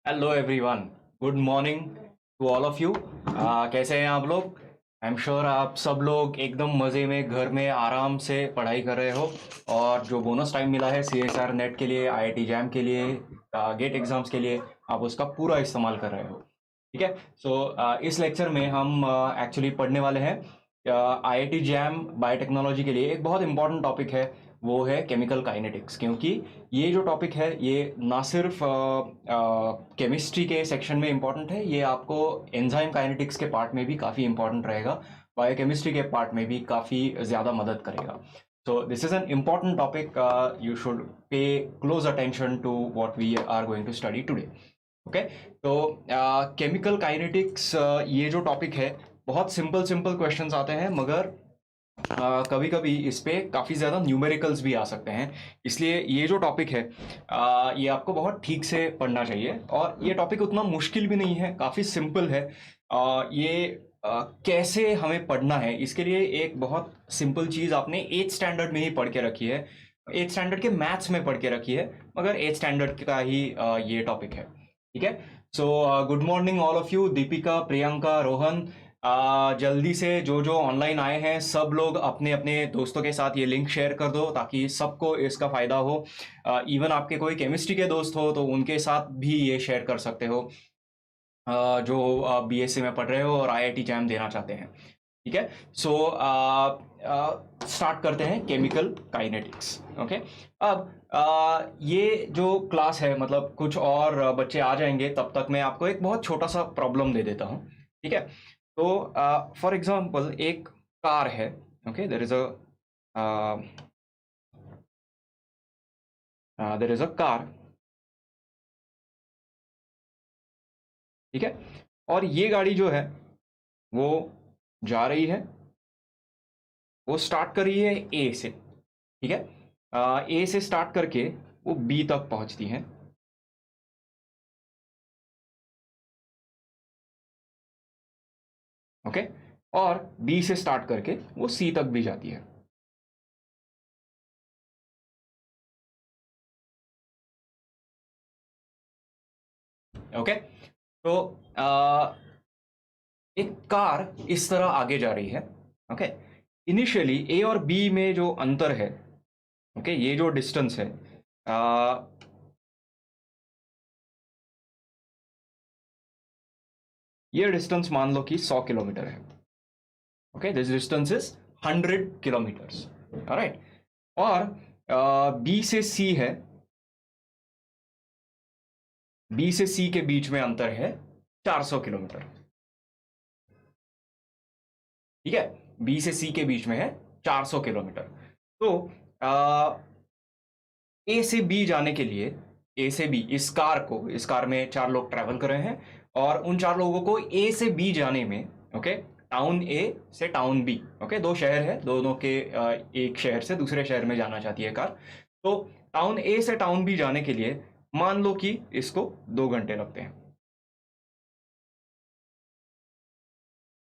Hello everyone. Good morning to all of you. कैसे हैं आप लोग? आई एम श्योर आप सब लोग एकदम मज़े में घर में आराम से पढ़ाई कर रहे हो और जो बोनस टाइम मिला है CSR नेट के लिए, IIT जैम के लिए, गेट एग्ज़ाम्स के लिए, आप उसका पूरा इस्तेमाल कर रहे हो। ठीक है। इस लेक्चर में हम एक्चुअली पढ़ने वाले हैं IIT जैम बायोटेक्नोलॉजी के लिए एक बहुत इंपॉर्टेंट टॉपिक है, वो है केमिकल काइनेटिक्स। क्योंकि ये जो टॉपिक है ये ना सिर्फ केमिस्ट्री के सेक्शन में इम्पॉर्टेंट है, ये आपको एंजाइम काइनेटिक्स के पार्ट में भी काफ़ी इम्पॉर्टेंट रहेगा, बायोकेमिस्ट्री के पार्ट में भी काफ़ी ज़्यादा मदद करेगा। So this is an important topic, you should pay close attention to what we are going to study today. Okay. तो केमिकल काइनेटिक्स ये जो टॉपिक है, बहुत सिंपल सिंपल क्वेश्चंस आते हैं, मगर कभी कभी इस पे काफ़ी ज़्यादा न्यूमेरिकल्स भी आ सकते हैं। इसलिए ये जो टॉपिक है ये आपको बहुत ठीक से पढ़ना चाहिए। और ये टॉपिक उतना मुश्किल भी नहीं है, काफ़ी सिंपल है। ये कैसे हमें पढ़ना है, इसके लिए एक बहुत सिंपल चीज़ आपने 8th स्टैंडर्ड में ही पढ़ के रखी है, 8th स्टैंडर्ड के मैथ्स में पढ़ के रखी है, मगर 8th स्टैंडर्ड का ही ये टॉपिक है। ठीक है। So good morning all of you. Deepika, Priyanka, Rohan, जल्दी से जो जो ऑनलाइन आए हैं सब लोग अपने अपने दोस्तों के साथ ये लिंक शेयर कर दो ताकि सबको इसका फ़ायदा हो। इवन आपके कोई केमिस्ट्री के दोस्त हो तो उनके साथ भी ये शेयर कर सकते हो, जो BSc में पढ़ रहे हो और IIT जैम देना चाहते हैं। ठीक है। सो स्टार्ट करते हैं केमिकल काइनेटिक्स। ओके। अब ये जो क्लास है, मतलब कुछ और बच्चे आ जाएंगे, तब तक मैं आपको एक बहुत छोटा सा प्रॉब्लम दे देता हूँ। ठीक है। तो फॉर एग्जांपल एक कार है। Okay, there is a car. ठीक है। और ये गाड़ी जो है वो जा रही है, वो स्टार्ट कर रही है ए से। ठीक है। ए से स्टार्ट करके वो बी तक पहुंचती है। ओके। और बी से स्टार्ट करके वो सी तक भी जाती है। ओके। तो एक कार इस तरह आगे जा रही है। ओके। इनिशियली ए और बी में जो अंतर है, ओके, ये जो डिस्टेंस है, ये डिस्टेंस मान लो कि 100 किलोमीटर है। Okay, this distance is 100 kilometres. Alright. और बी से सी है, बी से सी के बीच में अंतर है 400 किलोमीटर। ठीक है। बी से सी के बीच में है 400 किलोमीटर। तो ए से बी जाने के लिए, ए से बी, इस कार में 4 लोग ट्रैवल कर रहे हैं, और उन 4 लोगों को ए से बी जाने में, ओके, टाउन ए से टाउन बी, ओके, 2 शहर है, दोनों के एक शहर से दूसरे शहर में जाना चाहती है कार। तो टाउन ए से टाउन बी जाने के लिए मान लो कि इसको 2 घंटे लगते हैं।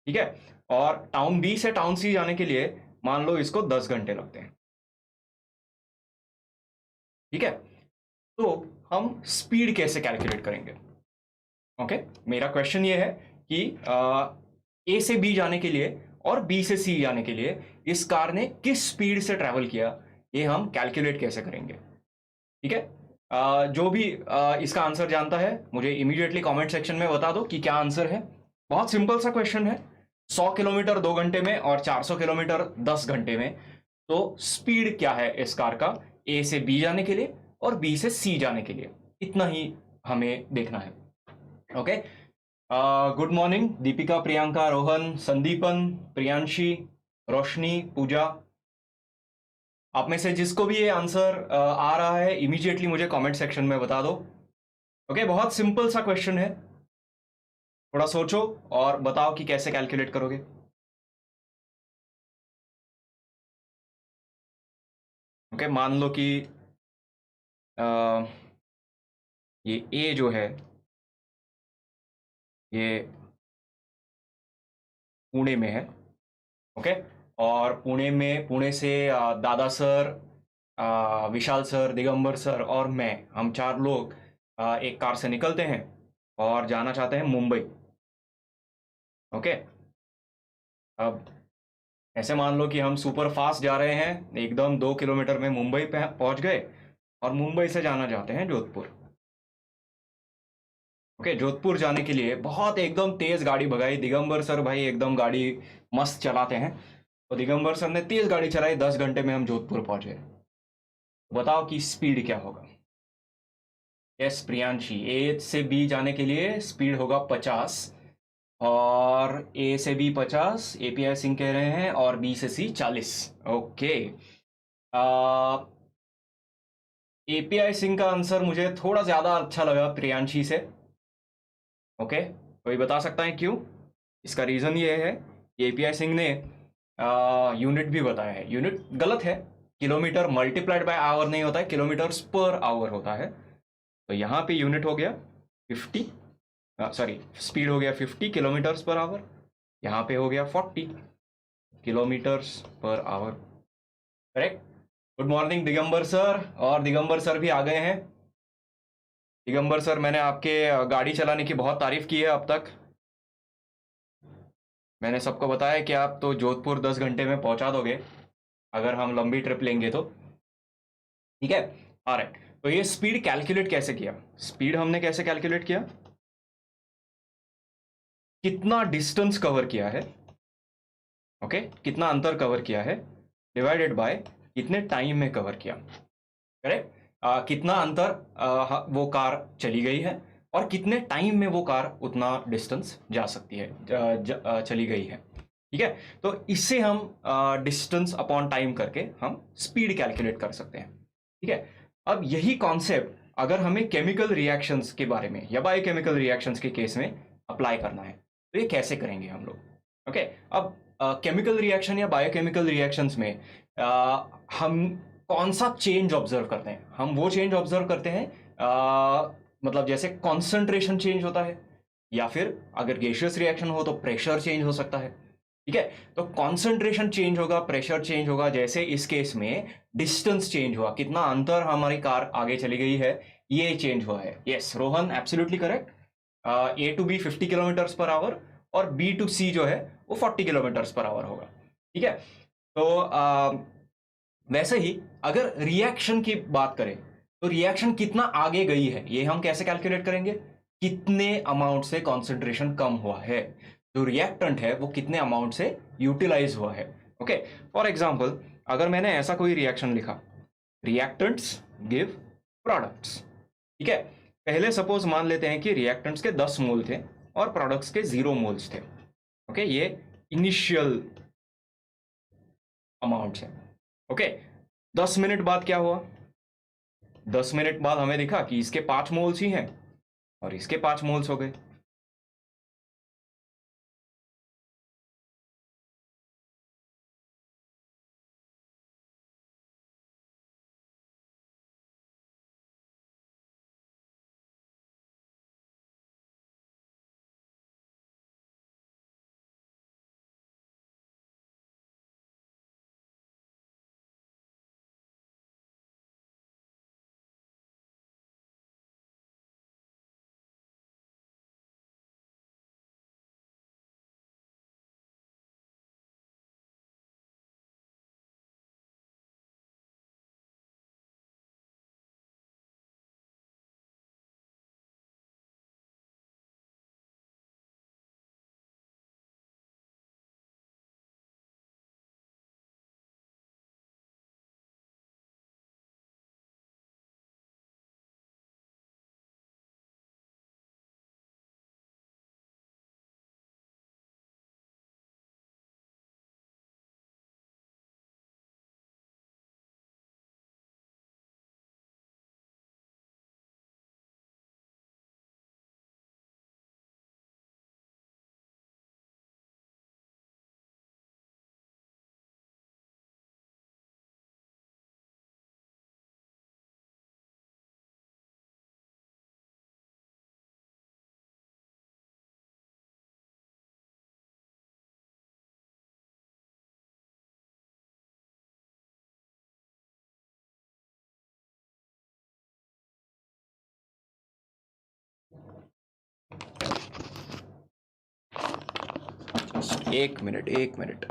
ठीक है। और टाउन बी से टाउन सी जाने के लिए मान लो इसको 10 घंटे लगते हैं। ठीक है। तो हम स्पीड कैसे कैलकुलेट करेंगे? ओके। मेरा क्वेश्चन ये है कि ए से बी जाने के लिए और बी से सी जाने के लिए इस कार ने किस स्पीड से ट्रैवल किया, ये हम कैलकुलेट कैसे करेंगे? ठीक है। जो भी इसका आंसर जानता है मुझे इमीडिएटली कमेंट सेक्शन में बता दो कि क्या आंसर है। बहुत सिंपल सा क्वेश्चन है, 100 किलोमीटर 2 घंटे में और 400 किलोमीटर 10 घंटे में। तो स्पीड क्या है इस कार का, ए से बी जाने के लिए और बी से सी जाने के लिए, इतना ही हमें देखना है। Okay. Good morning Deepika, Priyanka, Rohan, Sandipan, Priyanshi, Roshni, Pooja. आप में से जिसको भी ये आंसर आ रहा है इमीडिएटली मुझे कमेंट सेक्शन में बता दो। ओके। बहुत सिंपल सा क्वेश्चन है, थोड़ा सोचो और बताओ कि कैसे कैलकुलेट करोगे। ओके। मान लो कि अ, ये ए जो है ये पुणे में है। ओके। और पुणे से दादा सर, विशाल सर, दिगंबर सर और मैं, हम 4 लोग एक कार से निकलते हैं। और जाना चाहते हैं मुंबई। ओके, अब ऐसे मान लो कि हम सुपर फास्ट जा रहे हैं, एकदम 2 किलोमीटर में मुंबई पे पहुंच गए, और मुंबई से जाना चाहते हैं जोधपुर। ओके, जोधपुर जाने के लिए बहुत एकदम तेज गाड़ी भगाई दिगंबर सर, भाई एकदम गाड़ी मस्त चलाते हैं। तो दिगंबर सर ने तेज गाड़ी चलाई, 10 घंटे में हम जोधपुर पहुंचे। बताओ कि स्पीड क्या होगा। यस प्रियांशी, ए से बी जाने के लिए स्पीड होगा 50, और ए से बी 50, एपीआई सिंह कह रहे हैं, और बी से सी 40। ओके, एपीआई सिंह का आंसर मुझे थोड़ा ज्यादा अच्छा लगा प्रियांशी से। ओके, कोई बता सकता है क्यों? इसका रीजन ये है कि एपीआई सिंह ने यूनिट भी बताया है। यूनिट गलत है, किलोमीटर मल्टीप्लाइड बाय आवर नहीं होता है, किलोमीटर्स पर आवर होता है। तो यहाँ पे यूनिट हो गया 50, सॉरी स्पीड हो गया 50 किलोमीटर्स पर आवर, यहाँ पे हो गया 40 kilometres per our. Correct. Good morning Digambar sir, और दिगंबर सर भी आ गए हैं। दिगंबर सर, मैंने आपके गाड़ी चलाने की बहुत तारीफ की है अब तक। मैंने सबको बताया कि आप तो जोधपुर 10 घंटे में पहुंचा दोगे अगर हम लंबी ट्रिप लेंगे तो। ठीक है, ऑलराइट। तो ये स्पीड कैलकुलेट कैसे किया? स्पीड हमने कैसे कैलकुलेट किया? कितना डिस्टेंस कवर किया है, ओके, कितना अंतर कवर किया है, डिवाइडेड बाय कितने टाइम में कवर किया। करेक्ट। कितना अंतर वो कार चली गई है, और कितने टाइम में वो कार उतना डिस्टेंस जा सकती है, चली गई है। ठीक है, तो इससे हम डिस्टेंस अपॉन टाइम करके हम स्पीड कैलकुलेट कर सकते हैं। ठीक है, अब यही कॉन्सेप्ट अगर हमें केमिकल रिएक्शंस के बारे में या बायोकेमिकल रिएक्शंस के केस में अप्लाई करना है, तो ये कैसे करेंगे हम लोग? ओके, अब केमिकल रिएक्शन या बायोकेमिकल रिएक्शंस में हम कौन सा चेंज ऑब्जर्व करते हैं? हम वो चेंज ऑब्जर्व करते हैं, मतलब जैसे कॉन्सेंट्रेशन चेंज होता है, या फिर अगर गैसियस रिएक्शन हो तो प्रेशर चेंज हो सकता है। ठीक है, तो कॉन्सेंट्रेशन चेंज होगा, प्रेशर चेंज होगा, जैसे इस केस में डिस्टेंस चेंज हुआ, कितना अंतर हमारी कार आगे चली गई है, ये चेंज हुआ है। Yes Rohan, absolutely correct. A to B 50 kilometres per hour, और बी टू सी जो है वो 40 किलोमीटर्स पर आवर होगा। ठीक है, तो वैसे ही अगर रिएक्शन की बात करें, तो रिएक्शन कितना आगे गई है ये हम कैसे कैलकुलेट करेंगे? कितने अमाउंट से कॉन्सेंट्रेशन कम हुआ है, जो रिएक्टेंट है वो कितने अमाउंट से यूटिलाइज हुआ है। ओके, फॉर एग्जांपल अगर मैंने ऐसा कोई रिएक्शन लिखा, रिएक्टेंट्स गिव प्रोडक्ट्स। ठीक है, पहले सपोज मान लेते हैं कि रिएक्टेंट्स के 10 मोल थे और प्रोडक्ट्स के 0 मोल्स थे। ओके, ये इनिशियल अमाउंट है। ओके, 10 मिनट बाद क्या हुआ? 10 मिनट बाद हमें दिखा कि इसके 5 मोल्स ही हैं और इसके 5 मोल्स हो गए। एक मिनट एक minute.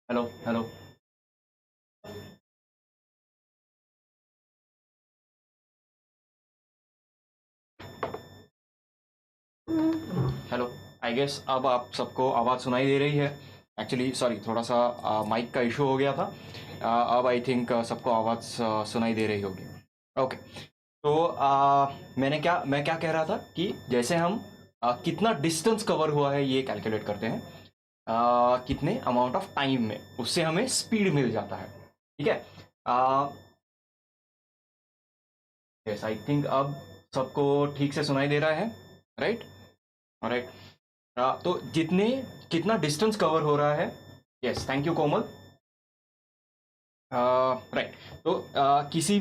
Hello hello. Hello. I guess अब आप सबको आवाज़ सुनाई दे रही है। एक्चुअली सॉरी, थोड़ा सा माइक का इशू हो गया था। अब आई थिंक सबको आवाज़ सुनाई दे रही होगी। ओके। तो मैं क्या कह रहा था कि जैसे हम कितना डिस्टेंस कवर हुआ है ये कैलकुलेट करते हैं कितने अमाउंट ऑफ टाइम में, उससे हमें स्पीड मिल जाता है। ठीक है। यस, आई थिंक अब सबको ठीक से सुनाई दे रहा है। राइट। राइट। तो जितने कितना डिस्टेंस कवर हो रहा है। Yes, thank you Komal. Right. तो किसी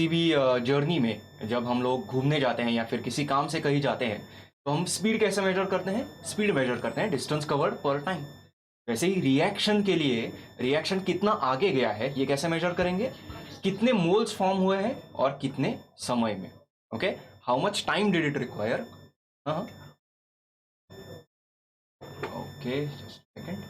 भी जर्नी में जब हम लोग घूमने जाते हैं या फिर किसी काम से कहीं जाते हैं, तो हम स्पीड कैसे मेजर करते हैं? स्पीड मेजर करते हैं डिस्टेंस कवर्ड पर टाइम। वैसे ही रिएक्शन के लिए, रिएक्शन कितना आगे गया है ये कैसे मेजर करेंगे? कितने मोल्स फॉर्म हुए हैं और कितने समय में। Okay, how much time did it require. हाँ, okay, just second.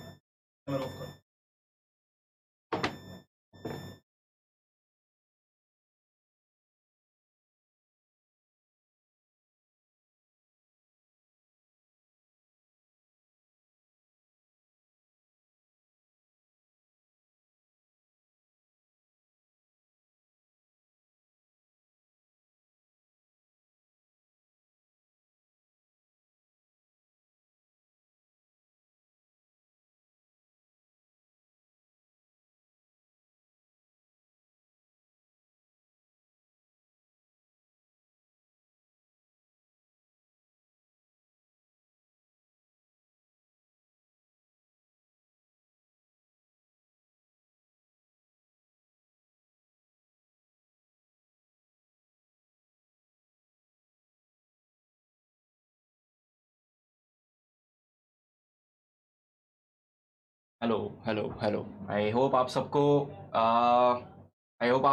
Hello hello hello. I hope आप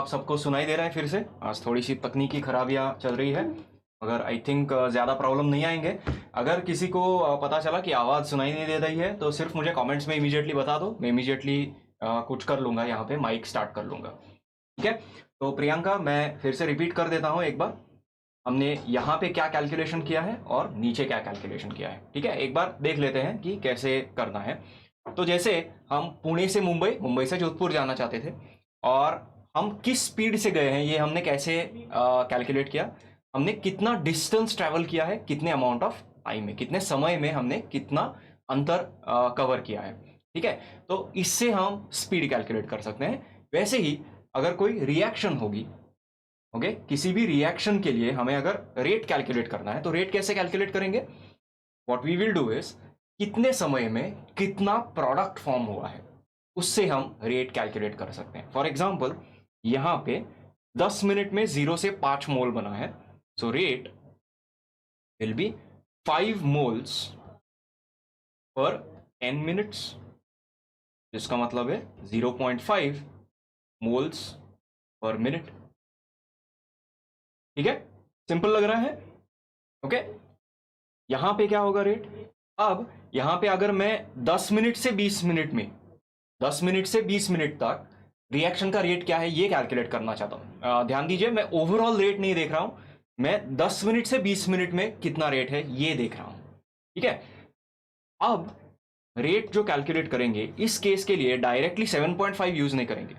सबको सुनाई दे रहा है फिर से। आज थोड़ी सी तकनीकी खराबियां चल रही है, मगर आई थिंक ज़्यादा प्रॉब्लम नहीं आएंगे। अगर किसी को पता चला कि आवाज़ सुनाई नहीं दे रही है तो सिर्फ मुझे कमेंट्स में इमीडिएटली बता दो, मैं इमीडिएटली कुछ कर लूँगा, यहाँ पे माइक स्टार्ट कर लूँगा। ठीक है। तो प्रियंका, मैं फिर से रिपीट कर देता हूँ एक बार, हमने यहाँ पे क्या कैलकुलेशन किया है और नीचे क्या कैलकुलेशन किया है। ठीक है, एक बार देख लेते हैं कि कैसे करना है। तो जैसे हम पुणे से मुंबई, मुंबई से जोधपुर जाना चाहते थे, और हम किस स्पीड से गए हैं ये हमने कैसे कैलकुलेट किया? हमने कितना डिस्टेंस ट्रैवल किया है, कितने अमाउंट ऑफ टाइम में, कितने समय में हमने कितना अंतर कवर किया है। ठीक है। तो इससे हम स्पीड कैलकुलेट कर सकते हैं। वैसे ही अगर कोई रिएक्शन होगी, ओके, किसी भी रिएक्शन के लिए हमें अगर रेट कैलकुलेट करना है तो रेट कैसे कैलकुलेट करेंगे? What we will do is, कितने समय में कितना प्रोडक्ट फॉर्म हुआ है, उससे हम रेट कैलकुलेट कर सकते हैं। फॉर एग्जाम्पल, यहां पे 10 मिनट में 0 से 5 मोल बना है, so rate will B 5 moles per 10 minutes, जिसका मतलब है 0.5 मोल्स पर मिनट। ठीक है, सिंपल लग रहा है। ओके। यहां पे क्या होगा रेट? अब यहां पे अगर मैं 10 मिनट से 20 मिनट में, 10 मिनट से 20 मिनट तक रिएक्शन का रेट क्या है ये कैलकुलेट करना चाहता हूं। ध्यान दीजिए, मैं ओवरऑल रेट नहीं देख रहा हूं, मैं 10 मिनट से 20 मिनट में कितना रेट है ये देख रहा हूं। ठीक है। अब रेट जो कैलकुलेट करेंगे इस केस के लिए डायरेक्टली 7.5 यूज नहीं करेंगे,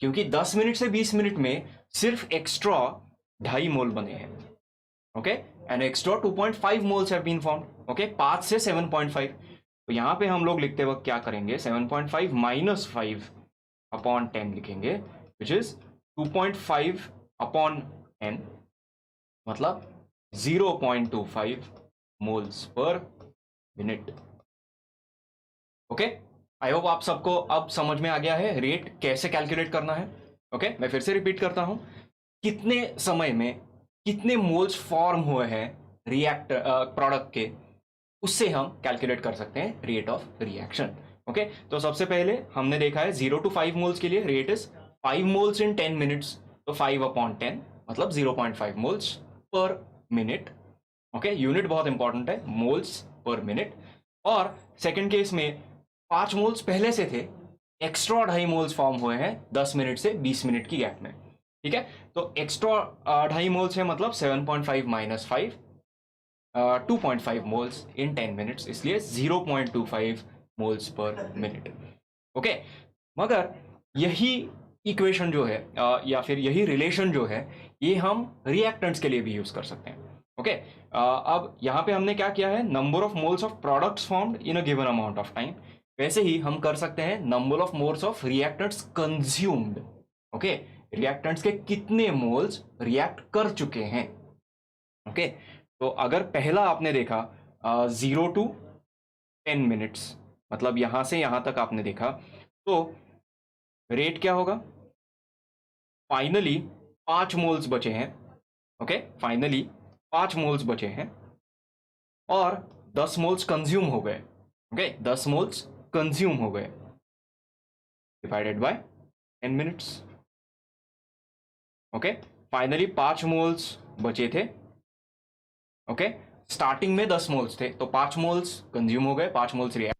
क्योंकि 10 मिनट से 20 मिनट में सिर्फ एक्स्ट्रा 2.5 मोल बने हैं। Okay, and extra 2.5 moles have been formed. Okay, 5 से 7.5। तो यहां पे हम लोग लिखते वक्त क्या करेंगे? 7.5 माइनस 5 अपॉन 10 लिखेंगे, विच इज 2.5 अपॉन 10, मतलब 0.25 मोल्स पर मिनट। ओके, आई होप आप सबको अब समझ में आ गया है रेट कैसे कैलकुलेट करना है। ओके, मैं फिर से रिपीट करता हूं, कितने समय में कितने मोल्स फॉर्म हुए हैं रिएक्टर प्रोडक्ट के, उससे हम कैलकुलेट कर सकते हैं रेट ऑफ रिएक्शन। ओके, तो सबसे पहले हमने देखा है 0 to 5 मोल्स के लिए rate is 5 moles in 10 minutes, तो 5/10 मतलब 0.5 moles per minute. Okay, unit बहुत इंपॉर्टेंट है, मोल्स पर मिनट। और सेकंड केस में 5 मोल्स पहले से थे, एक्स्ट्रा 2.5 मोल्स फॉर्म हुए हैं 10 मिनट से 20 मिनट की गैप में। ठीक है, तो एक्स्ट्रा 2.5 मोल्स है मतलब 7.5 माइनस 5, 2.5 मोल्स इन 10 मिनट्स, इसलिए 0.25 मोल्स पर मिनट। ओके, मगर यही इक्वेशन जो है या फिर यही रिलेशन जो है, ये हम रिएक्टेंट्स के लिए भी यूज कर सकते हैं। ओके, अब यहाँ पे हमने क्या किया है, number of moles of products formed in a given amount of time, वैसे ही हम कर सकते हैं number of moles of reactants consumed. Okay, reactants के कितने मोल्स रिएक्ट कर चुके हैं। ओके, तो अगर पहला आपने देखा 0 to 10 मिनट्स, मतलब यहां से यहां तक आपने देखा, तो रेट क्या होगा, फाइनली 5 मोल्स बचे हैं। ओके, फाइनली 5 मोल्स बचे हैं और 10 मोल्स कंज्यूम हो गए। ओके, 10 मोल्स कंज्यूम हो गए divided by 10 minutes. Okay, finally 5 moles बचे थे। ओके, स्टार्टिंग में 10 मोल्स थे, तो 5 मोल्स कंज्यूम हो गए, 5 moles react.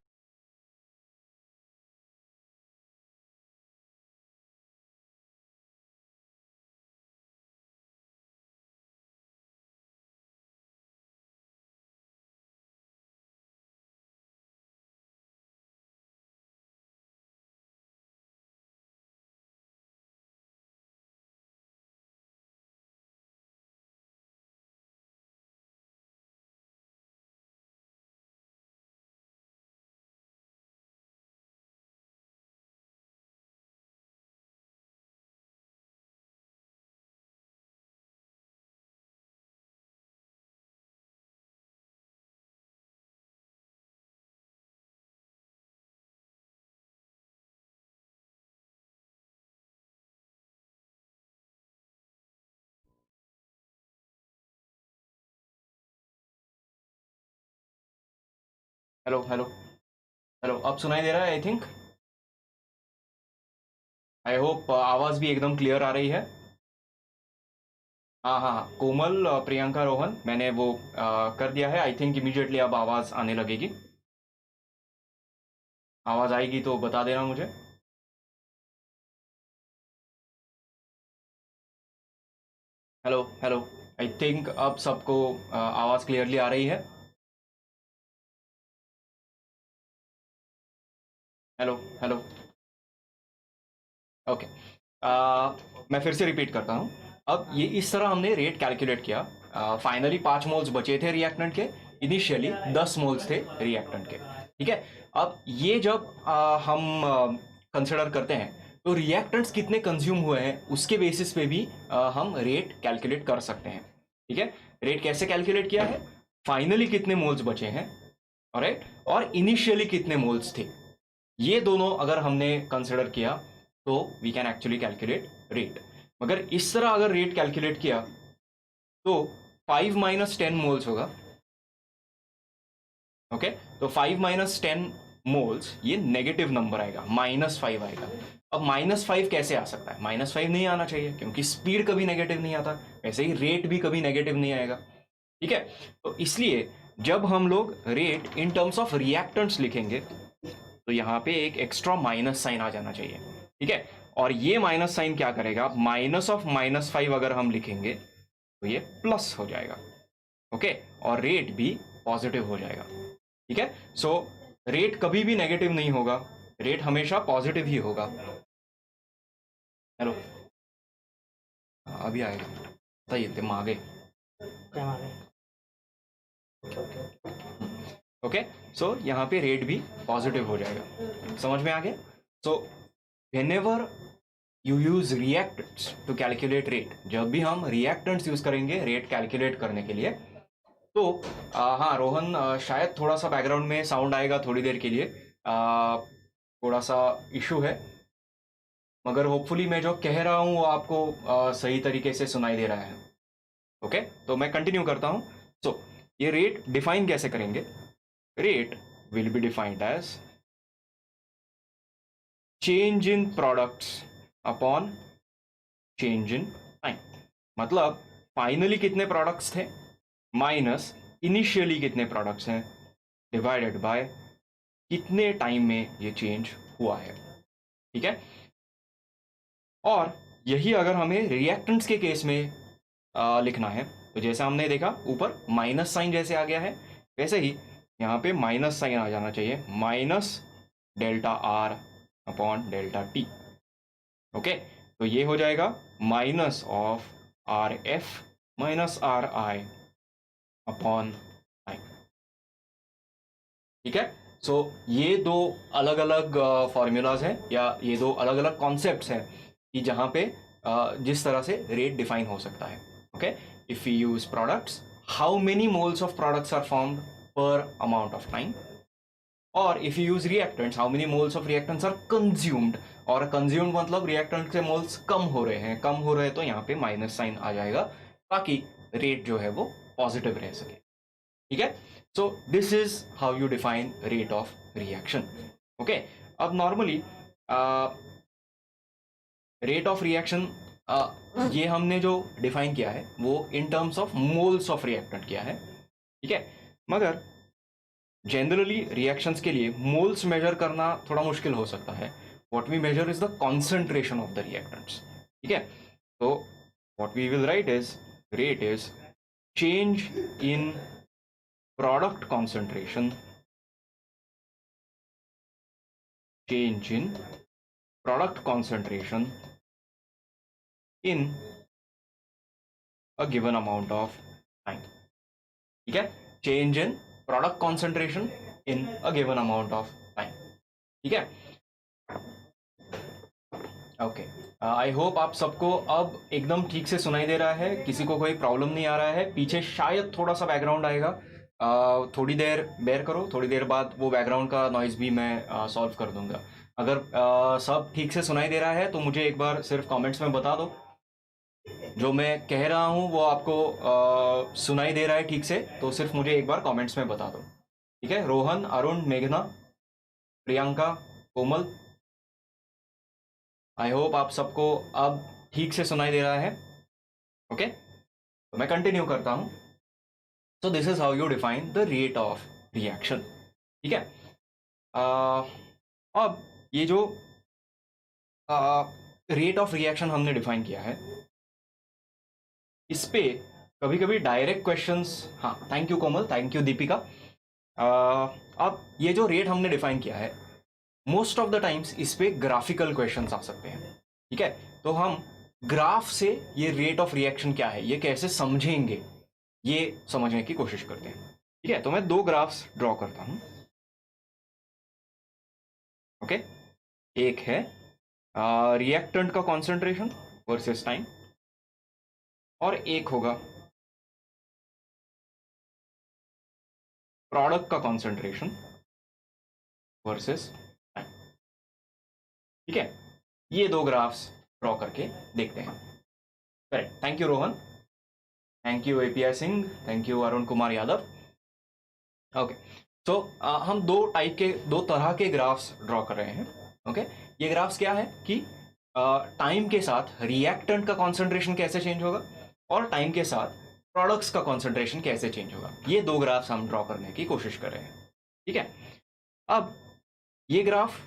Hello hello hello, अब सुनाई दे रहा है? आई थिंक, आई होप आवाज भी एकदम क्लियर आ रही है। हाँ हाँ हाँ, कोमल, प्रियंका, रोहन, मैंने वो कर दिया है। आई थिंक इमीडिएटली अब आवाज आने लगेगी। आवाज आएगी तो बता देना मुझे। हेलो हेलो, आई थिंक अब सबको आवाज क्लियरली आ रही है। हेलो हेलो, ओके, मैं फिर से रिपीट करता हूँ। अब ये इस तरह हमने रेट कैलकुलेट किया। फाइनली 5 मोल्स बचे थे रिएक्टेंट के, इनिशियली 10 मोल्स थे रिएक्टेंट के। ठीक है, अब ये जब हम कंसिडर करते हैं, तो रिएक्टेंट्स कितने कंज्यूम हुए हैं उसके बेसिस पे भी हम रेट कैलकुलेट कर सकते हैं। ठीक है, रेट कैसे कैलकुलेट किया है, फाइनली कितने मोल्स बचे हैं, ऑलराइट, और इनिशियली कितने मोल्स थे, ये दोनों अगर हमने कंसिडर किया तो we can actually calculate rate. मगर इस तरह अगर रेट कैलकुलेट किया तो 5 - 10 मोल्स होगा। ओके, तो 5 - 10 मोल्स ये नेगेटिव नंबर आएगा, -5 आएगा। अब -5 कैसे आ सकता है, -5 नहीं आना चाहिए क्योंकि स्पीड कभी नेगेटिव नहीं आता, वैसे ही रेट भी कभी नेगेटिव नहीं आएगा। ठीक है, तो इसलिए जब हम लोग rate in terms of reactants लिखेंगे तो यहाँ पे एक एक्स्ट्रा माइनस साइन आ जाना चाहिए। ठीक है, और ये माइनस साइन क्या करेगा, -5 अगर हम लिखेंगे तो ये प्लस हो जाएगा। ओके, और रेट भी पॉजिटिव हो जाएगा। ठीक है, सो रेट कभी भी नेगेटिव नहीं होगा, रेट हमेशा पॉजिटिव ही होगा। हेलो, अभी आएगा, बताइए, तुम आ गए। ओके, सो यहाँ पे रेट भी पॉजिटिव हो जाएगा, समझ में आ गया। सो whenever you use reactants to calculate rate, जब भी हम reactants यूज करेंगे रेट कैलकुलेट करने के लिए, तो हाँ रोहन, शायद थोड़ा सा बैकग्राउंड में साउंड आएगा थोड़ी देर के लिए, थोड़ा सा इशू है, मगर होपफुली मैं जो कह रहा हूँ वो आपको सही तरीके से सुनाई दे रहा है। ओके, तो मैं कंटिन्यू करता हूँ। सो ये रेट डिफाइन कैसे करेंगे? Rate will be defined as change in products upon change in time. मतलब फाइनली कितने प्रोडक्ट्स थे माइनस इनिशियली कितने प्रोडक्ट्स हैं डिवाइडेड बाय कितने टाइम में ये चेंज हुआ है। ठीक है, और यही अगर हमें रिएक्टेंट्स के केस में लिखना है तो जैसे हमने देखा ऊपर माइनस साइन जैसे आ गया है, वैसे ही यहाँ पे माइनस साइन आ जाना चाहिए, minus delta R upon delta T. Okay, तो ये हो जाएगा minus of R F minus are I upon time. ठीक है, सो ये दो अलग अलग फॉर्मूलाज हैं या ये दो अलग अलग कॉन्सेप्ट्स हैं कि जहाँ पे जिस तरह से रेट डिफाइन हो सकता है। Okay, if you use products, how many moles of products are formed per amount of time, और if you use reactants, how many moles of reactants are consumed, और कंज्यूम्ड मतलब रिएक्टेंट के moles कम हो रहे हैं, कम हो रहे हैं तो यहाँ पे माइनस साइन आ जाएगा ताकि रेट जो है वो पॉजिटिव रह सके। ठीक है, सो this is how you define rate of reaction. Okay, अब नॉर्मली रेट ऑफ रिएक्शन ये हमने जो डिफाइन किया है वो in terms of moles of reactant किया है। ठीक है, मगर जनरली रिएक्शंस के लिए मोल्स मेजर करना थोड़ा मुश्किल हो सकता है। What we measure is the concentration of the reactants. ठीक है, तो what we will write is rate is change in product concentration, change in product concentration in a given amount of time. ठीक है, change in product concentration in a given amount of time. ठीक है, okay, आई hope आप सबको अब एकदम ठीक से सुनाई दे रहा है, किसी को कोई प्रॉब्लम नहीं आ रहा है। पीछे शायद थोड़ा सा बैकग्राउंड आएगा, थोड़ी देर बेयर करो, थोड़ी देर बाद वो बैकग्राउंड का नॉइज़ भी मैं सॉल्व कर दूंगा। अगर सब ठीक से सुनाई दे रहा है तो मुझे एक बार सिर्फ कमेंट्स में बता दो, जो मैं कह रहा हूँ वो आपको सुनाई दे रहा है ठीक से, तो सिर्फ मुझे एक बार कमेंट्स में बता दो। ठीक है, रोहन, अरुण, मेघना, प्रियंका, कोमल, आई होप आप सबको अब ठीक से सुनाई दे रहा है। ओके, तो मैं कंटिन्यू करता हूँ। सो this is how you define the rate of reaction. ठीक है, अब ये जो रेट ऑफ रिएक्शन हमने डिफाइन किया है, इस पे कभी कभी डायरेक्ट क्वेश्चंस, हाँ thank you Komal, thank you Deepika. अब ये जो रेट हमने डिफाइन किया है, मोस्ट ऑफ द टाइम्स इस पे ग्राफिकल क्वेश्चंस आ सकते हैं। ठीक है, तो हम ग्राफ से ये रेट ऑफ रिएक्शन क्या है ये कैसे समझेंगे ये समझने की कोशिश करते हैं। ठीक है, तो मैं दो ग्राफ्स ड्रॉ करता हूं। ओके, एक है रिएक्टेंट का कॉन्सेंट्रेशन वर्सेस टाइम, और एक होगा प्रोडक्ट का कॉन्सेंट्रेशन वर्सेस टाइम। ठीक है, ये दो ग्राफ्स ड्रॉ करके देखते हैं। Correct, thank you Rohan, thank you API Singh, thank you Arun Kumar Yadav. Okay, तो हम दो तरह के ग्राफ्स ड्रॉ कर रहे हैं। ओके, ये ग्राफ्स क्या है कि टाइम के साथ रिएक्टेंट का कॉन्सेंट्रेशन कैसे चेंज होगा और टाइम के साथ प्रोडक्ट्स का कॉन्सेंट्रेशन कैसे चेंज होगा, ये दो ग्राफ्स हम ड्रॉ करने की कोशिश कर रहे हैं। ठीक है, अब ये ग्राफ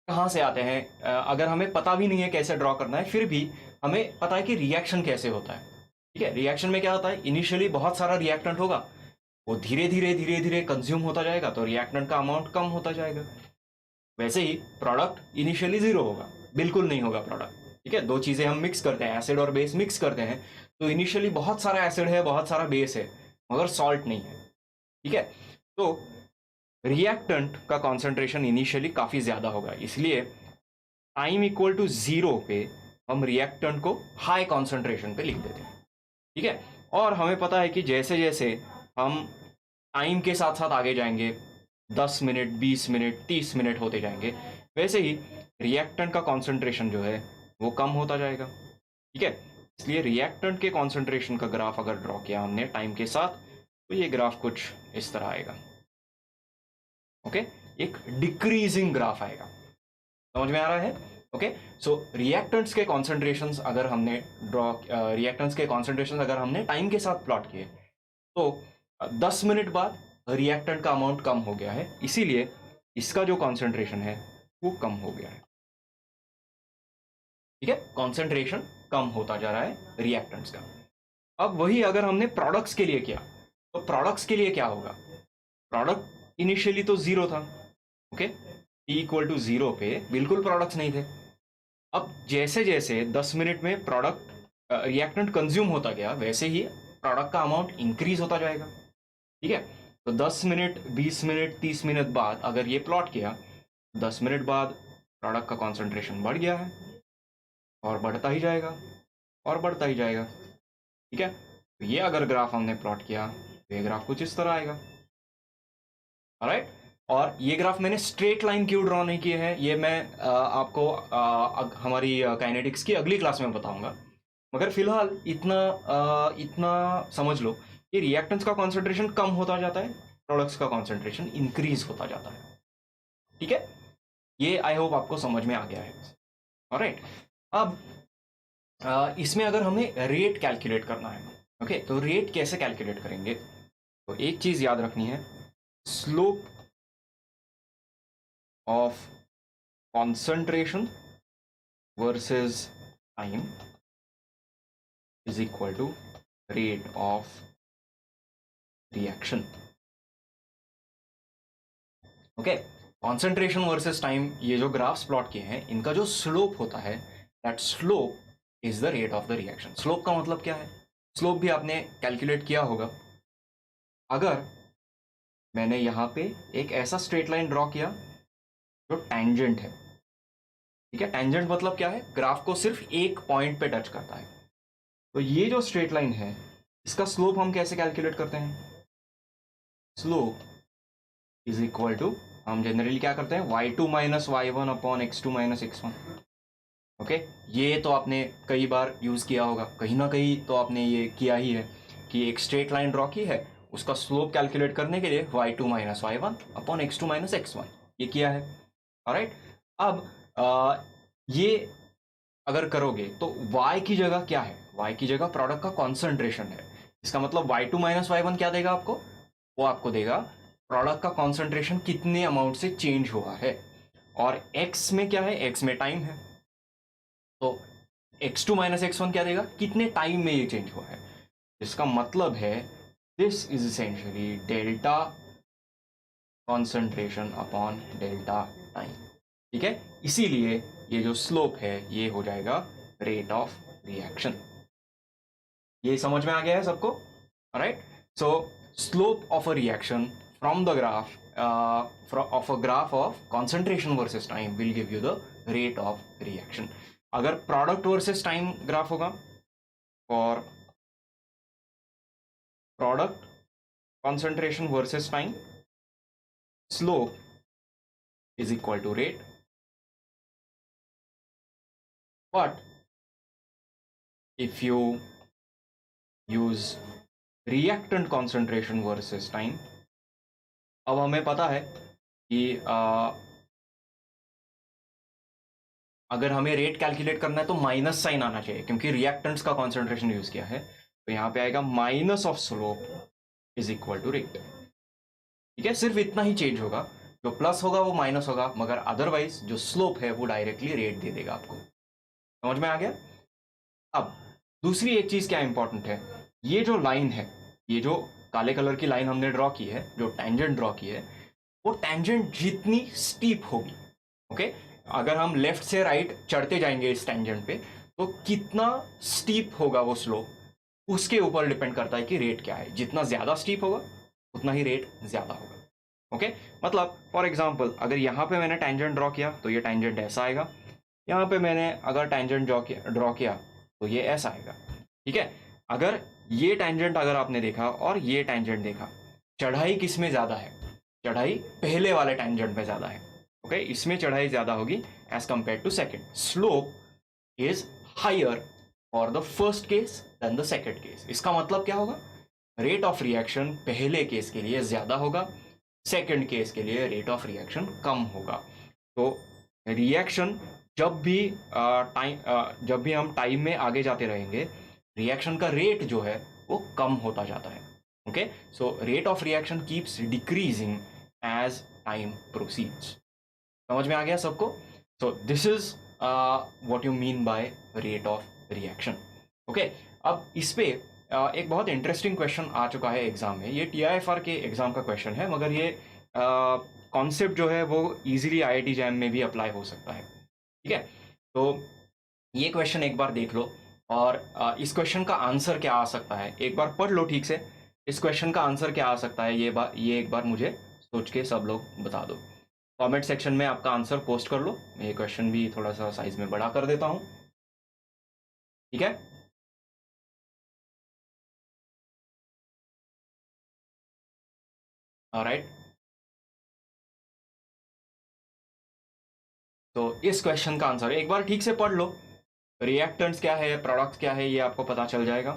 कहाँ से आते हैं? अगर हमें पता भी नहीं है कैसे ड्रॉ करना है, फिर भी हमें पता है कि रिएक्शन कैसे होता है। ठीक है, रिएक्शन में क्या होता है, इनिशियली बहुत सारा रिएक्टेंट होगा, वो धीरे धीरे कंज्यूम होता जाएगा तो रिएक्टेंट का अमाउंट कम होता जाएगा। वैसे ही प्रोडक्ट इनिशियली जीरो होगा, बिल्कुल नहीं होगा प्रोडक्ट। ठीक है, दो चीज़ें हम मिक्स करते हैं, एसिड और बेस मिक्स करते हैं, तो इनिशियली बहुत सारा एसिड है, बहुत सारा बेस है, मगर सॉल्ट नहीं है। ठीक है, तो रिएक्टेंट का कॉन्सेंट्रेशन इनिशियली काफ़ी ज़्यादा होगा, इसलिए टाइम इक्वल टू जीरो पे हम रिएक्टेंट को हाई कॉन्सेंट्रेशन पे लिख देते हैं। ठीक है, और हमें पता है कि जैसे जैसे हम टाइम के साथ साथ आगे जाएंगे, 10 मिनट 20 मिनट 30 मिनट होते जाएंगे, वैसे ही रिएक्टेंट का कॉन्सेंट्रेशन जो है वो कम होता जाएगा। ठीक है, इसलिए रिएक्टेंट के कॉन्सेंट्रेशन का ग्राफ अगर ड्रॉ किया हमने टाइम के साथ, तो ये ग्राफ कुछ इस तरह आएगा। ओके, एक डिक्रीजिंग ग्राफ आएगा। समझ में आ रहा है? ओके, सो रिएक्टेंट्स के कॉन्सेंट्रेशंस अगर हमने टाइम के साथ प्लॉट किए, तो 10 मिनट बाद रिएक्टेंट का अमाउंट कम हो गया है, इसीलिए इसका जो कॉन्सेंट्रेशन है वो कम हो गया है। ठीक है, कॉन्सेंट्रेशन कम होता जा रहा है रिएक्टेंट्स का। अब वही अगर हमने प्रोडक्ट्स के लिए किया, तो प्रोडक्ट्स के लिए क्या होगा? प्रोडक्ट इनिशियली तो जीरो था। ओके, T इक्वल टू जीरो पे बिल्कुल प्रोडक्ट्स नहीं थे। अब जैसे जैसे 10 मिनट में प्रोडक्ट रिएक्टेंट कंज्यूम होता गया, वैसे ही प्रोडक्ट का अमाउंट इंक्रीज होता जाएगा। ठीक है, तो 10 मिनट, 20 मिनट, 30 मिनट बाद अगर ये प्लॉट किया, 10 मिनट बाद प्रोडक्ट का कॉन्सेंट्रेशन बढ़ गया है और बढ़ता ही जाएगा और बढ़ता ही जाएगा। ठीक है, तो ये अगर ग्राफ हमने प्लॉट किया, तो ये ग्राफ कुछ इस तरह आएगा। ऑलराइट, और ये ग्राफ मैंने स्ट्रेट लाइन क्यों ड्रॉ नहीं किए हैं, ये मैं आपको हमारी काइनेटिक्स की अगली क्लास में बताऊंगा। मगर फिलहाल इतना समझ लो कि रिएक्टेंट्स का कॉन्सेंट्रेशन कम होता जाता है, प्रोडक्ट्स का कॉन्सेंट्रेशन इंक्रीज होता जाता है। ठीक है, ये आई होप आपको समझ में आ गया है। ऑलराइट, अब इसमें अगर हमें रेट कैलकुलेट करना है, ओके, तो रेट कैसे कैलकुलेट करेंगे? तो एक चीज याद रखनी है, slope of concentration versus time is equal to rate of reaction. Okay, concentration versus time, ये जो ग्राफ्स प्लॉट किए हैं, इनका जो स्लोप होता है, that slope is the rate of the reaction. Slope का मतलब क्या है? स्लोप भी आपने कैलकुलेट किया होगा। अगर मैंने यहाँ पे एक ऐसा स्ट्रेट लाइन ड्रॉ किया जो टेंजेंट है, ठीक है, टेंजेंट मतलब क्या है? ग्राफ को सिर्फ एक पॉइंट पे टच करता है। तो ये जो स्ट्रेट लाइन है, इसका स्लोप हम कैसे कैलकुलेट करते हैं? स्लोप इज इक्वल टू, हम जनरली क्या करते हैं, y2 minus y1 upon x2 minus x1। Okay, ये तो आपने कई बार यूज़ किया होगा, कहीं ना कहीं तो आपने ये किया ही है कि एक स्ट्रेट लाइन ड्रॉ की है, उसका स्लोप कैलकुलेट करने के लिए y2 minus y1 upon x2 minus x1 ये किया है। ऑलराइट, अब ये अगर करोगे तो y की जगह क्या है? y की जगह प्रोडक्ट का कॉन्सेंट्रेशन है। इसका मतलब y2 माइनस y1 क्या देगा आपको? वो आपको देगा प्रोडक्ट का कॉन्सेंट्रेशन कितने अमाउंट से चेंज हुआ है। और x में क्या है? x में टाइम है, तो x2 माइनस x1 क्या देगा? कितने टाइम में ये चेंज हुआ है। इसका मतलब है this is essentially delta concentration upon delta time. ठीक है, इसीलिए ये जो स्लोप है ये हो जाएगा रेट ऑफ रिएक्शन। ये समझ में आ गया है सबको? Right, so slope of a reaction from the graph of a graph of concentration versus time will give you the rate of reaction. अगर प्रोडक्ट वर्सेस टाइम ग्राफ होगा, for product concentration versus time, slope is equal to rate, but if you use reactant concentration versus time, अब हमें पता है कि अगर हमें rate calculate करना है तो माइनस साइन आना चाहिए, क्योंकि रिएक्टेंट्स का कॉन्सेंट्रेशन यूज किया है, तो यहाँ पे आएगा minus of slope is equal to rate. ठीक है, सिर्फ इतना ही चेंज होगा, जो प्लस होगा वो माइनस होगा, मगर अदरवाइज जो स्लोप है वो डायरेक्टली रेट दे देगा आपको। समझ में आ गया? अब दूसरी एक चीज क्या इंपॉर्टेंट है, ये जो लाइन है, ये जो काले कलर की लाइन हमने ड्रॉ की है, जो टेंजेंट ड्रॉ की है, वो टेंजेंट जितनी स्टीप होगी, ओके, अगर हम लेफ्ट से राइट चढ़ते जाएंगे इस टेंजेंट पे, तो कितना स्टीप होगा वो स्लोप, उसके ऊपर डिपेंड करता है कि रेट क्या है। जितना ज्यादा स्टीप होगा उतना ही रेट ज्यादा होगा। ओके, मतलब फॉर एग्जाम्पल अगर यहाँ पे मैंने टेंजेंट ड्रॉ किया तो ये टेंजेंट ऐसा आएगा, यहाँ पे मैंने अगर टेंजेंट ड्रॉ किया तो ये ऐसा आएगा। ठीक है, अगर ये टेंजेंट अगर आपने देखा और ये टेंजेंट देखा, चढ़ाई किस में ज्यादा है? चढ़ाई पहले वाले टेंजेंट में ज्यादा है। ओके, इसमें चढ़ाई ज्यादा होगी as compare to second. Slope is higher for the first case than the second case. इसका मतलब क्या होगा? रेट ऑफ रिएक्शन पहले केस के लिए ज़्यादा होगा, सेकेंड केस के लिए रेट ऑफ रिएक्शन कम होगा। तो रिएक्शन जब भी हम टाइम में आगे जाते रहेंगे, रिएक्शन का रेट जो है वो कम होता जाता है। Okay, so rate of reaction keeps decreasing as time proceeds. समझ में आ गया सबको? So this is what you mean by rate of reaction. Okay, अब इस पे एक बहुत इंटरेस्टिंग क्वेश्चन आ चुका है एग्जाम में। ये TIFR के एग्जाम का क्वेश्चन है, मगर ये कॉन्सेप्ट जो है वो इजीली IIT जैम में भी अप्लाई हो सकता है। ठीक है, तो ये क्वेश्चन एक बार देख लो, और इस क्वेश्चन का आंसर क्या आ सकता है एक बार पढ़ लो ठीक से। इस क्वेश्चन का आंसर क्या आ सकता है ये एक बार मुझे सोच के सब लोग बता दो। कमेंट सेक्शन में आपका आंसर पोस्ट कर लो। मैं ये क्वेश्चन भी थोड़ा सा साइज में बड़ा कर देता हूँ। ठीक है, ऑलराइट। तो इस क्वेश्चन का आंसर एक बार ठीक से पढ़ लो। रिएक्टेंट्स क्या है, प्रोडक्ट्स क्या है, ये आपको पता चल जाएगा,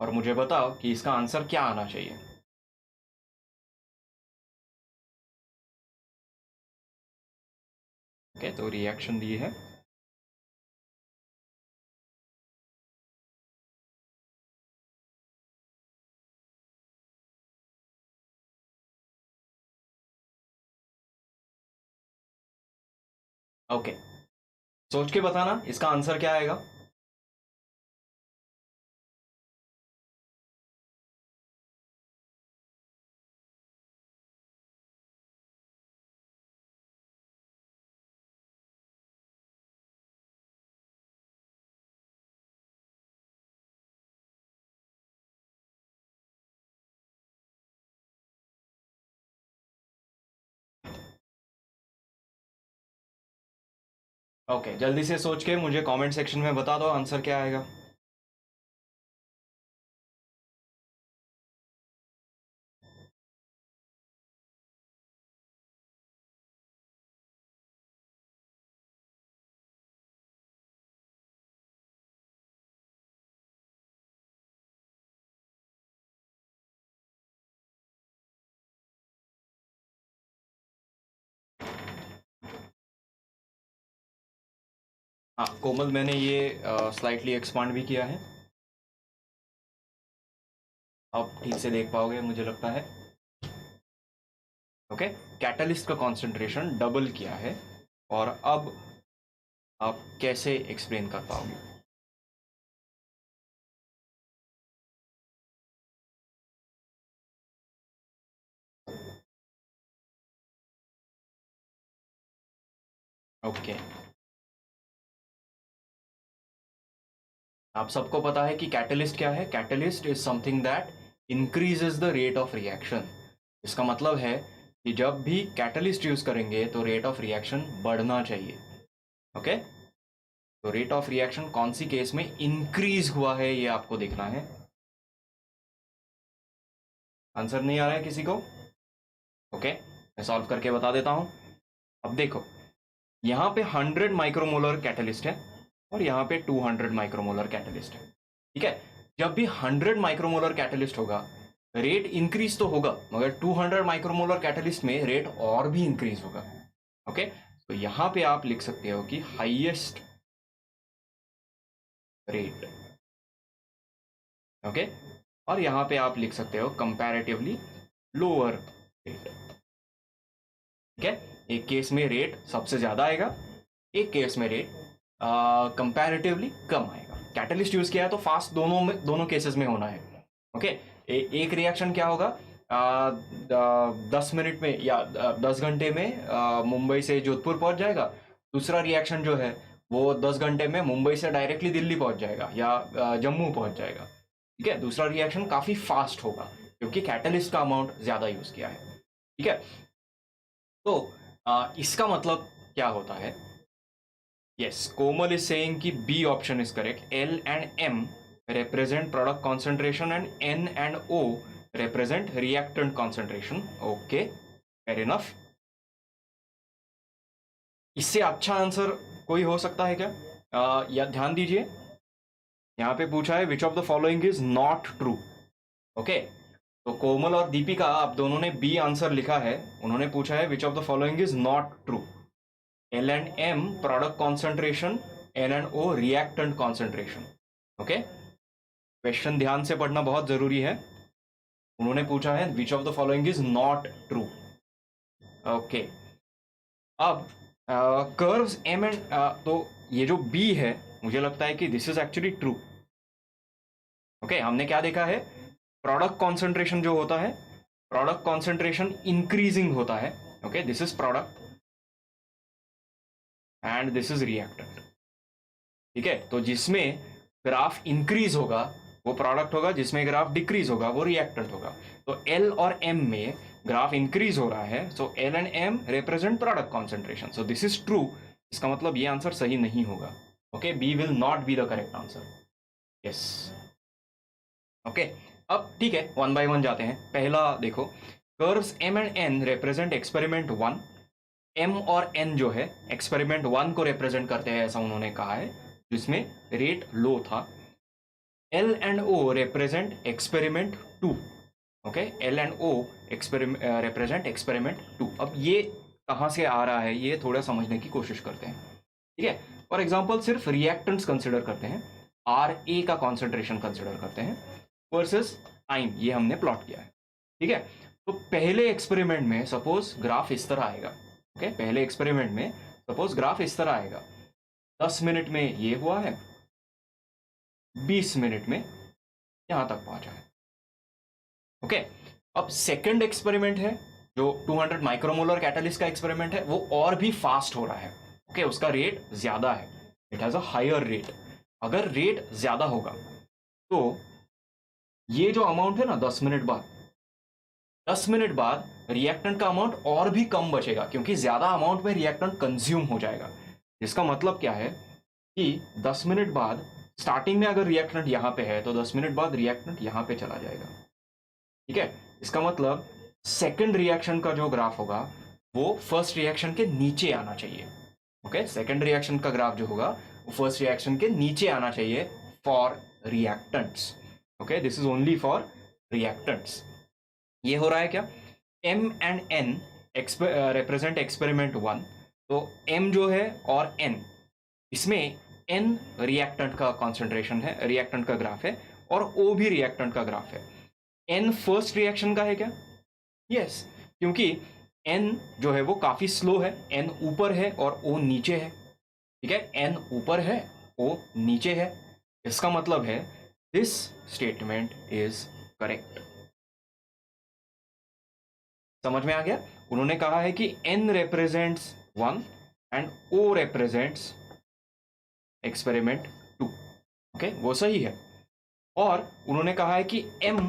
और मुझे बताओ कि इसका आंसर क्या आना चाहिए। ओके, तो रिएक्शन दी है। ओके, सोच के बताना इसका आंसर क्या आएगा। ओके, जल्दी से सोच के मुझे कमेंट सेक्शन में बता दो आंसर क्या आएगा। हाँ कोमल, मैंने ये स्लाइटली एक्सपांड भी किया है, अब ठीक से देख पाओगे मुझे लगता है। ओके, कैटलिस्ट का कॉन्सेंट्रेशन डबल किया है, और अब आप कैसे एक्सप्लेन कर पाओगे? ओके, आप सबको पता है कि कैटलिस्ट क्या है। Catalyst is something that increases the rate of reaction. इसका मतलब है कि जब भी कैटलिस्ट यूज करेंगे तो रेट ऑफ रिएक्शन बढ़ना चाहिए। ओके, तो रेट ऑफ रिएक्शन कौन सी केस में इंक्रीज हुआ है ये आपको देखना है। आंसर नहीं आ रहा है किसी को? ओके, मैं सॉल्व करके बता देता हूं। अब देखो, यहाँ पे 100 माइक्रोमोलर कैटलिस्ट है, और यहाँ पे 200 माइक्रोमोलर कैटलिस्ट है। ठीक है, जब भी 100 माइक्रोमोलर कैटलिस्ट होगा, रेट इंक्रीज तो होगा, मगर 200 माइक्रोमोलर कैटलिस्ट में रेट और भी इंक्रीज होगा। ओके, तो यहाँ पे आप लिख सकते हो कि हाईएस्ट रेट। ओके, और यहाँ पे आप लिख सकते हो कंपैरेटिवली लोअर रेट। ठीक है, एक केस में रेट सबसे ज्यादा आएगा, एक केस में रेट कंपैरेटिवली कम आएगा। कैटलिस्ट यूज किया है तो फास्ट दोनों केसेस में होना है। ओके, एक रिएक्शन क्या होगा, 10 मिनट में या 10 घंटे में मुंबई से जोधपुर पहुंच जाएगा। दूसरा रिएक्शन जो है वो 10 घंटे में मुंबई से डायरेक्टली दिल्ली पहुंच जाएगा या जम्मू पहुंच जाएगा। ठीक है, दूसरा रिएक्शन काफी फास्ट होगा क्योंकि कैटलिस्ट का अमाउंट ज्यादा यूज किया है। ठीक है, तो इसका मतलब क्या होता है? यस, कोमल इज सेइंग कि B option is correct. L and M represent product concentration and N and O represent reactant concentration. Okay, fair enough. इससे अच्छा आंसर कोई हो सकता है क्या? या ध्यान दीजिए, यहाँ पे पूछा है which of the following is not true. Okay, तो कोमल और दीपिका आप दोनों ने बी आंसर लिखा है। उन्होंने पूछा है which of the following is not true. L and M product concentration, N and O reactant concentration. Okay, question ध्यान से पढ़ना बहुत जरूरी है। उन्होंने पूछा है which of the following is not true. Okay, अब कर्व्स एम एंड, तो ये जो बी है मुझे लगता है कि this is actually true. Okay, हमने क्या देखा है? प्रोडक्ट कॉन्सेंट्रेशन जो होता है, प्रोडक्ट कॉन्सेंट्रेशन इंक्रीजिंग होता है। Okay, this is product and this is reactant. ठीक है, तो जिसमें ग्राफ इंक्रीज होगा वो प्रोडक्ट होगा, जिसमें ग्राफ डिक्रीज होगा वो रिएक्टेंट होगा। तो एल और एम में ग्राफ इंक्रीज हो रहा है, so L and M represent product concentration, so this is true. इसका मतलब ये आंसर सही नहीं होगा। Okay, B will not be the correct answer. Yes, okay, अब ठीक है, वन बाय वन जाते हैं। पहला देखो, curves M and N represent experiment one. M और एन जो है एक्सपेरिमेंट वन को रिप्रेजेंट करते हैं, ऐसा उन्होंने कहा है, जिसमें रेट लो था। L and O represent experiment two. Okay, L and O represent experiment two. अब ये कहाँ से आ रहा है ये थोड़ा समझने की कोशिश करते हैं। ठीक है, फॉर एग्जाम्पल सिर्फ रिएक्टेंट्स कंसिडर करते हैं, आर ए का कॉन्सेंट्रेशन कंसिडर करते हैं वर्सेस टाइम, ये हमने प्लॉट किया है। ठीक है, तो पहले एक्सपेरिमेंट में सपोज ग्राफ इस तरह आएगा। ओके, पहले एक्सपेरिमेंट में सपोज ग्राफ इस तरह आएगा, 10 मिनट में ये हुआ है, 20 मिनट में यहां तक पहुंचा है। ओके, अब सेकंड एक्सपेरिमेंट है जो 200 माइक्रोमोलर कैटालिस्ट का एक्सपेरिमेंट है, वो और भी फास्ट हो रहा है। ओके, उसका रेट ज्यादा है, it has a higher rate. अगर रेट ज्यादा होगा तो ये जो अमाउंट है ना 10 मिनट बाद, 10 मिनट बाद रिएक्टेंट का अमाउंट और भी कम बचेगा, क्योंकि ज्यादा अमाउंट में रिएक्टेंट कंज्यूम हो जाएगा। इसका मतलब क्या है कि 10 मिनट बाद स्टार्टिंग में अगर रिएक्टेंट यहां पे है तो 10 मिनट बाद रिएक्टेंट यहां पे चला जाएगा। ठीक है, इसका मतलब सेकंड रिएक्शन का जो ग्राफ होगा वो फर्स्ट रिएक्शन के नीचे आना चाहिए। ओके, सेकंड रिएक्शन का ग्राफ जो होगा वो फर्स्ट रिएक्शन के नीचे आना चाहिए for reactants. Okay, this is only for reactants. ये हो रहा है क्या? M and N represent experiment one. तो एम जो है और एन, इसमें एन रिएक्टेंट का कॉन्सेंट्रेशन है, रिएक्टेंट का ग्राफ है, और ओ भी रिएक्टेंट का ग्राफ है। एन फर्स्ट रिएक्शन का है क्या? यस, क्योंकि एन जो है वो काफी स्लो है, एन ऊपर है और ओ नीचे है। ठीक है, एन ऊपर है, ओ नीचे है। इसका मतलब है दिस स्टेटमेंट इज करेक्ट। समझ में आ गया? उन्होंने कहा है कि n represents one and o represents experiment two. Okay, वो सही है। और उन्होंने कहा है कि m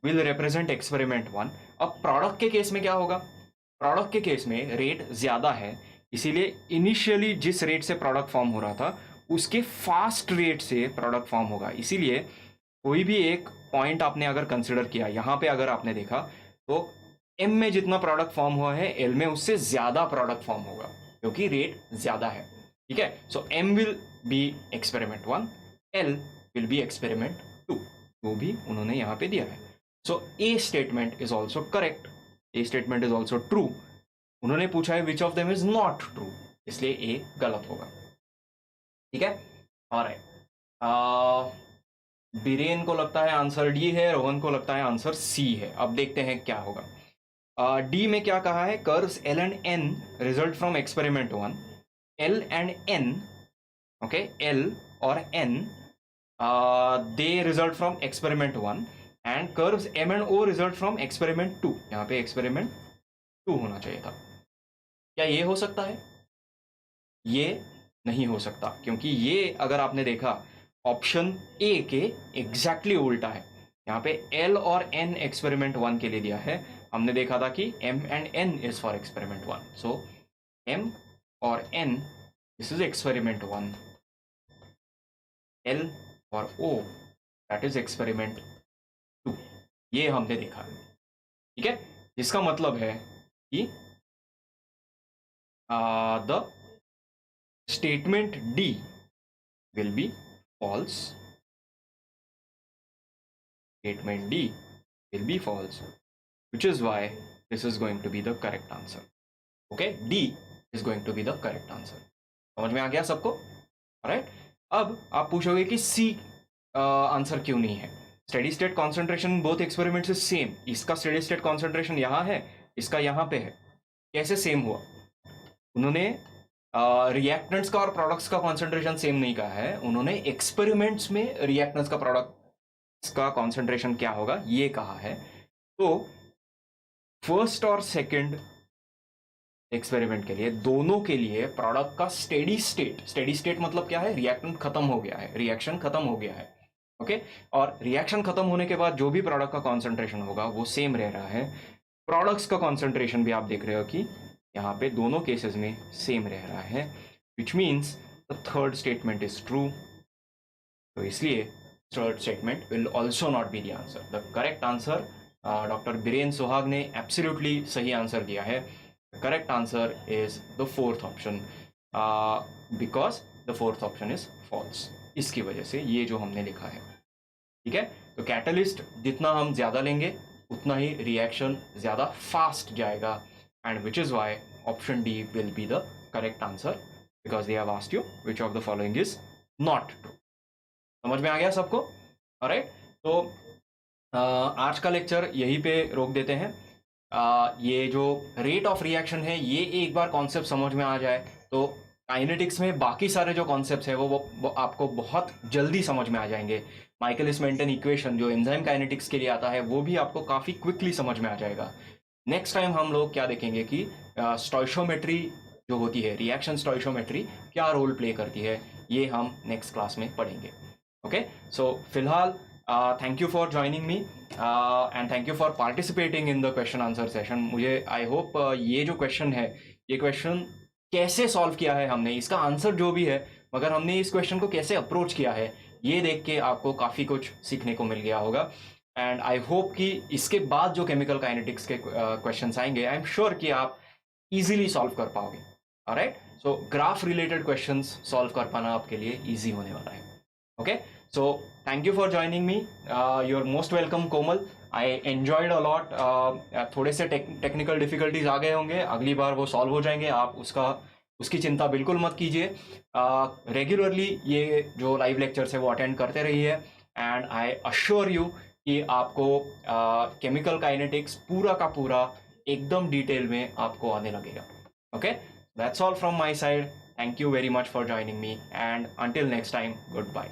will represent experiment one. अब प्रोडक्ट के केस में क्या होगा? प्रोडक्ट के केस में रेट ज्यादा है, इसीलिए इनिशियली जिस रेट से प्रोडक्ट फॉर्म हो रहा था उसके फास्ट रेट से प्रोडक्ट फॉर्म होगा। इसीलिए कोई भी एक पॉइंट आपने अगर कंसिडर किया, यहां पे अगर आपने देखा तो एम में जितना प्रोडक्ट फॉर्म हुआ है एल में उससे ज्यादा प्रोडक्ट फॉर्म होगा, क्योंकि रेट ज्यादा है। ठीक है, so M will be experiment one, L will be experiment two, वो भी उन्होंने यहां पे दिया है। So A statement is also correct, A statement is also true. उन्होंने पूछा है which of them is not true, इसलिए ए गलत होगा। ठीक है, ऑलराइट, बीरेन को लगता है आंसर डी है, रोहन को लगता है आंसर सी है। अब देखते हैं क्या होगा। डी में क्या कहा है? Curves L and N result from experiment one. L and N, okay, L और N they result from experiment one, and curves M and O result from experiment two. यहाँ पे एक्सपेरिमेंट टू होना चाहिए था। क्या ये हो सकता है? ये नहीं हो सकता, क्योंकि ये अगर आपने देखा ऑप्शन ए के एग्जैक्टली उल्टा है। यहाँ पे एल और एन एक्सपेरिमेंट वन के लिए दिया है, हमने देखा था कि M and N is for experiment one. So M और N, this is experiment one, L और O that is experiment two, ये हमने देखा है। ठीक है, जिसका मतलब है कि the statement D will be false. Statement D will be false, which is why this is going to be the correct answer. Okay, D is going to be the correct answer. समझ में आ गया सबको? Right, अब आप पूछोगे कि C answer क्यों नहीं है? Steady state concentration both experiments is same. इसका स्टेडी स्टेट कॉन्सेंट्रेशन यहाँ है, इसका यहाँ पे है. कैसे सेम हुआ? उन्होंने रिएक्टेंट्स का और प्रोडक्ट्स का कॉन्सेंट्रेशन सेम नहीं कहा है, उन्होंने एक्सपेरिमेंट्स में रिएक्टेंट्स का प्रोडक्ट्स का कॉन्सेंट्रेशन क्या होगा ये कहा है. तो फर्स्ट और सेकंड एक्सपेरिमेंट के लिए, दोनों के लिए प्रोडक्ट का स्टेडी स्टेट मतलब क्या है? रिएक्टेंट खत्म हो गया है, रिएक्शन खत्म हो गया है. ओके, और रिएक्शन खत्म होने के बाद जो भी प्रोडक्ट का कॉन्सेंट्रेशन होगा वो सेम रह रहा है. प्रोडक्ट्स का कॉन्सेंट्रेशन भी आप देख रहे हो कि यहाँ पे दोनों केसेस में सेम रह रहा है, which means the third statement is true. तो इसलिए third statement will also not be the answer. The correct answer, doctor Biren Suhag ने एब्सोल्युटली सही आंसर दिया है. The correct answer is the fourth option, because the fourth option is false. इसकी वजह से ये जो हमने लिखा है. ठीक है, तो कैटलिस्ट जितना हम ज़्यादा लेंगे उतना ही रिएक्शन ज़्यादा फास्ट जाएगा, and which is why option D will be the correct answer, because they have asked you which of the following is not true. समझ में आ गया सबको? ऑलराइट, तो आज का लेक्चर यहीं पे रोक देते हैं. ये जो रेट ऑफ रिएक्शन है ये एक बार कॉन्सेप्ट समझ में आ जाए तो काइनेटिक्स में बाकी सारे जो कॉन्सेप्ट्स हैं वो आपको बहुत जल्दी समझ में आ जाएंगे. माइकलिस मेंटन इक्वेशन जो एंजाइम काइनेटिक्स के लिए आता है वो भी आपको काफ़ी क्विकली समझ में आ जाएगा. नेक्स्ट टाइम हम लोग क्या देखेंगे कि स्टोइशियोमेट्री जो होती है, रिएक्शन स्टोइशियोमेट्री क्या रोल प्ले करती है, ये हम नेक्स्ट क्लास में पढ़ेंगे. ओके, सो फिलहाल thank you for joining me and thank you for participating in the question answer session. मुझे आई होप ये जो क्वेश्चन है, ये क्वेश्चन कैसे सॉल्व किया है हमने, इसका आंसर जो भी है, मगर हमने इस क्वेश्चन को कैसे अप्रोच किया है, ये देख के आपको काफ़ी कुछ सीखने को मिल गया होगा. एंड आई होप कि इसके बाद जो केमिकल काइनेटिक्स के क्वेश्चंस आएंगे, आई एम श्योर कि आप इजीली सॉल्व कर पाओगे. Alright, so graph related questions solve कर पाना आपके लिए इजी होने वाला है. Okay, so thank you for joining me. You are most welcome Komal. I enjoyed a lot. थोड़े से टेक्निकल डिफिकल्टीज आ गए होंगे, अगली बार वो सॉल्व हो जाएंगे. आप उसकी चिंता बिल्कुल मत कीजिए. रेगुलरली ये जो लाइव लेक्चर्स है वो अटेंड करते रहिए, एंड आई अश्योर यू कि आपको केमिकल काइनेटिक्स पूरा का पूरा एकदम डिटेल में आपको आने लगेगा. Okay, that's all from my side. Thank you very much for joining me, and until next time, good bye.